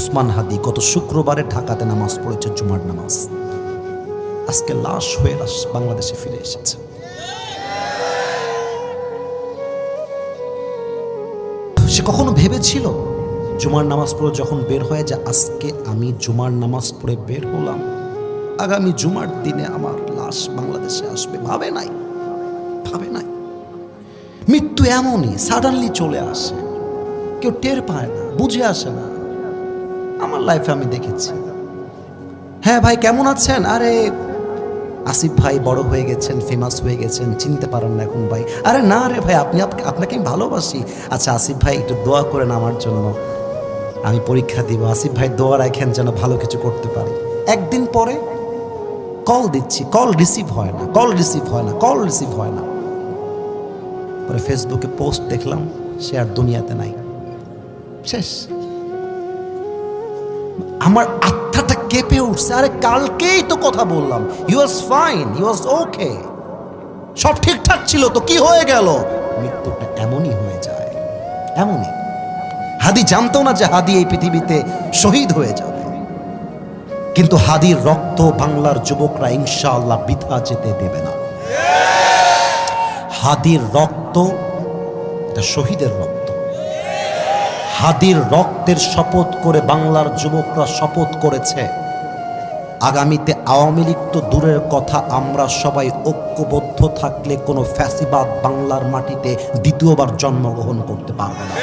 ওসমান হাদি গত শুক্রবারে ঢাকাতে নামাজ পড়েছে, জুমার নামাজ। আজকে লাশ হয়ে বাংলাদেশে ফিরে এসেছে। সে কখনো ভেবেছিল জুমার নামাজ পড়ে যখন বের হয়ে যে আজকে আমি জুমার নামাজ পড়ে বের হলাম, আগামী জুমার দিনে আমার লাশ বাংলাদেশে আসবে? ভাবে নাই। মৃত্যু এমনই সাডেনলি চলে আসে, কেউ টের পায় না, বুঝে আসে না। আমার লাইফে আমি দেখেছি। হ্যাঁ ভাই কেমন আছেন? আরে আসিফ ভাই বড় হয়ে গেছেন, ফেমাস হয়ে গেছেন, চিনতে পারেন না এখন ভাই। আরে না রে ভাই, আপনাকে আমি ভালোবাসি। আচ্ছা আসিফ ভাই একটু দোয়া করেন আমার জন্য, আমি পরীক্ষা দিব। আসিফ ভাই দোয়া রাখেন যেন ভালো কিছু করতে পারি। একদিন পরে কল দিচ্ছি, কল রিসিভ হয় না। পরে ফেসবুকে পোস্ট দেখলাম, সে আর দুনিয়াতে নাই, শেষ। আমার আত্মাটা কেঁপে উঠছে। আরে কালকেই তো কথা বললাম, হি ওয়াজ ফাইন, হি ওয়াজ ওকে, সব ঠিকঠাক ছিল, তো কি হয়ে গেল? মৃত্যুটা এমনই হয়ে যায়, এমনই। হাদি জানতো না যে হাদি এই পৃথিবীতে শহীদ হয়ে যাবে, কিন্তু হাদির রক্ত বাংলার যুবকরা ইনশাআল্লাহ বৃথা যেতে দেবে না। হাদির রক্ত এটা শহীদের রক্ত। হাদির রক্তের শপথ করে বাংলার যুবকরা শপথ করেছে, আগামীতে আওয়ামী লীগ তো দূরের কথা, আমরা সবাই ঐক্যবদ্ধ থাকলে কোনো ফ্যাসিবাদ বাংলার মাটিতে দ্বিতীয়বার জন্মগ্রহণ করতে পারবে না।